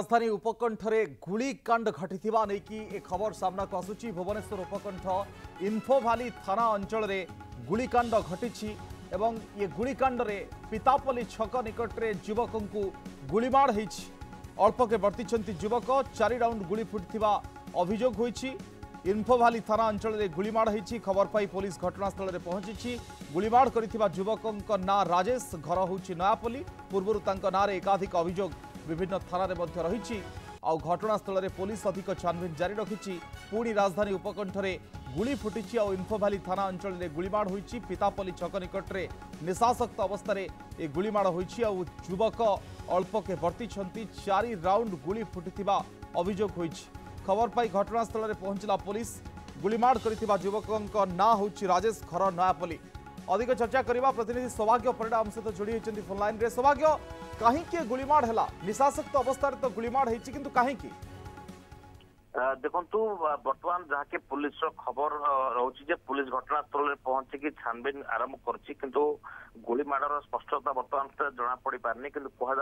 राजधानी उपकंठरे गुलिकांड घटिथिबा नेकी ए खबर सामना को आसुची। भुवनेश्वर उपकंठ इन्फोभाली थाना अंचल रे गुलिकांड घटिछि एवं ये गुलिकांड रे पितापली छक निकटरे युवक को गुलिमाड़ होइछि। अल्प के वर्तिछंती युवक 4 राउंड गुली फुटिथिबा अभियोग होइछि। इन्फोभाली थाना अंचल रे गुलिमाड़ होइछि। खबर पाई पुलिस घटनास्थल रे पहुंची। गुलिमाड़ करिथिबा युवकक ना राजेश, घर होउछि नयापल्ली। पूर्वरु तांका नारे एकाधिक अभियोग विभिन्न थाना रे मध्य रहिछि। आ घटनास्थल रे पुलिस अधिक छानबीन जारी रखिछि। पुणी राजधानी उपकंठरे गुली फुटिछि आ इन्फोभाली थाना अंचल रे गुलिमाड़ होइछि। पितापल्ली छक निकटरे निशासक्त अवस्था रे ए गुलिमाड़ होइछि आ युवक अल्प के वर्तिछंती। 4 राउंड गुली फुटिथिबा अभियोग होइछि। खबर पाई घटनास्थल रे पहुंचला पुलिस। गुलिमाड़ करिथिबा युवकक ना होउछि राजेश, घर नयापल्ली। अधिक चर्चा करवा प्रतिनिधि सौभाग्य परिडा आम सहित जोड़ी होती फोन लाइन रे। सौभाग्य, कहीं गुलिमाड़ है? निशासक्त अवस्था तो गुलिमाड़ होती किंतु कहीं देखु बर्तमान जहाँकि पुलिस खबर रोचे जे पुलिस घटनास्थल में पहुंचिकी छानबीन आरंभ करछि किंतु गुलिमाड़र स्पष्टता बर्तमान जना पड़ पारनी। किंतु कह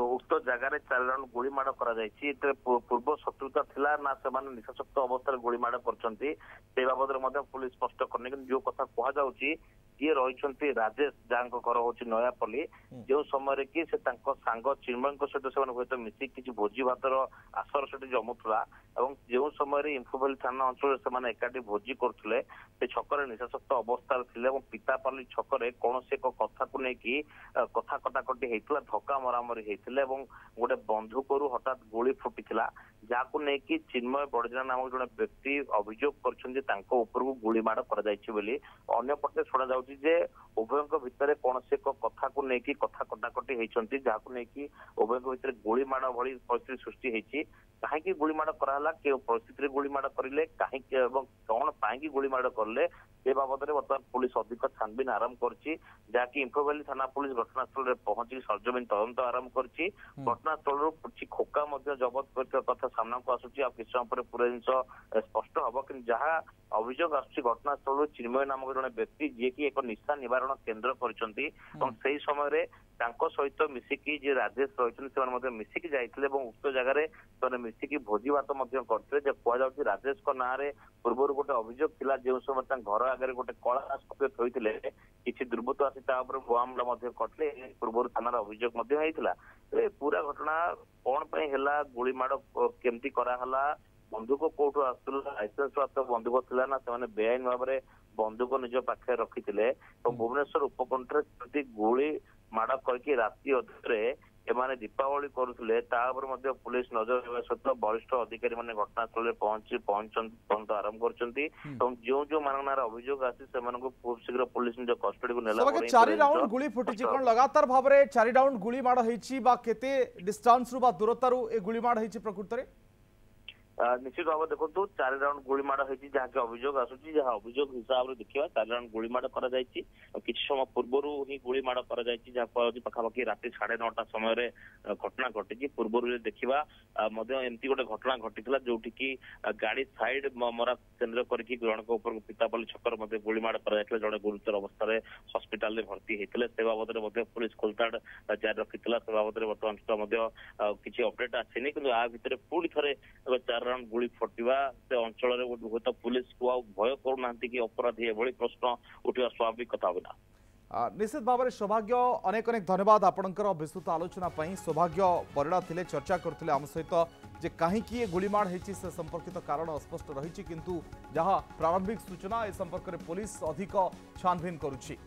उक्त जगार 4 राउंड गुलिमाड़ कर पूर्व शत्रुता थिला ना से निशासक्त अवस्था गुलिमाड़ करछंती से बाबद पुलिस स्पष्ट करनी। किंतु जो कथा कह किए रही राजेश जहाँ घर हूँ नयापल्ली, जो समय कि से सांग चिन्मय सहित से मिसिक किसी भोजी भातर आसर से जमुला और जो समय इन्फोभाली थाना अंचल से एकाठी भोजी करुले छक निशासक्त अवस्था थे। पितापाली छक कौन से एक कथा को लेकिन कथा कटाकटी होता धक्का मरामरी होते गोटे बंधुकरू हठात गुली फुटी जहाँ लेकिन चिन्मय बड़जना नामक जड़े व्यक्ति अभियोग कर गुलिमाड़ करपटे शुणा जा उभयों भितर कौन से एक कथा को लेकिन कथा कटाकटी होती जहाँ लेकिन उभयों भितर गुलिमाड़ भली परिस्थिति सृष्टि होती। कहीं गुलिमाड़ कराला के परिस्थिति गुलिमाड़ करें कहीं कौन पाई गुलिमाड़ कले से बाबद बर्तमान पुलिस अधिक छानबीन आरंभ करछि। जहाँकि इन्फोभाली थाना पुलिस घटनास्थल में पहुंची सरजमीन तदंत आरंभ करछि। घटनास्थल किसी खोका जबत कर कथा सामना को आसुची। आ किछ समय पर पूरा जिन स्पष्ट हम कि जहाँ अभियोग आसुची घटनास्थल चिन्मय नामक जड़े व्यक्ति जी की एक निशा निवारण केन्द्र करछंती से समय सहित मिसिकी जे राजेश रही मिसिकी जाइए उक्त जगह मिसिकी भोजी भात करते कहुँ राजेश ना पूर्व गोटे अभियोग थिला जो समय घर आगे गोटे कला स्कॉर्पियो थोइथिले किसी दुर्बृत्त आसी भुआ मामला करते पूर्व थाना अभियोग होता। पूरा घटना कौन है गुलिमाड़ केमती कराला बंधुक कौटू आसुला लाइसेंस प्राप्त बंधुक थिला ना से बेआईन भाव में बंधुक निज पाखे रखी भुवनेश्वर उपकंठरे गुली माड़ करके राति अधरे एमाने दीपावली करुले पुलिस नजर देवा सहित वरिष्ठ अधिकारी माने घटनास्थल में पहुंच आरंभ करछंती। जो जो माननार अभियोग आसी से खूब शीघ्र पुलिस निज कस्टडी को नेला। 4 राउंड गुली फुटिछि कोन लगातार भाव में 4 राउंड गुली माड़ होइछि बा केते डिस्टेंस रु बा दूरता रु ए गुली माड़ होइछि प्रकृत रे? निश्चित भाव देखो 4 राउंड गुलिमाड़ होती जहाँ के अभियोग आसूची जहाँ अभियोग हिसाब से देखा 4 राउंड गुलिमाड़ कर किसी समय पूर्वर ही गुलिमाड़ कर पाखापाखि राति 9:30 समय घटना घटी। पूर्वर देखा एमती गोटे घटना घटी जो गाड़ी साइड मरा केन्द्र करके जणक उपर पितापल्ली छकर गुलिमाड़ कर जड़े गुरुतर अवस्था हस्पिटाल भर्ती होते से बाबद पुलिस खोलताड़ जारी रखी से बाबद बर्तमान किसी अपडेट आसनी। कि आ भितर पुणी थे 4 राउंड गुली फटिवा से अंचल हुए पुलिस को भय करूना कि अपराधी एभली प्रश्न उठा स्वाभाविक कथा होना। निश्चित भाव में सौभाग्य अनेक अनेक धन्यवाद आपणकर विस्तृत आलोचना। सौभाग्य परिडा थिले चर्चा करथिले आम सहित जे कहीं गुलिमाड़ होइछि से संपर्कित कारण अस्पष्ट रही किंतु जहाँ प्रारंभिक सूचना ए संपर्क में पुलिस अधिक छानबीन करुछि।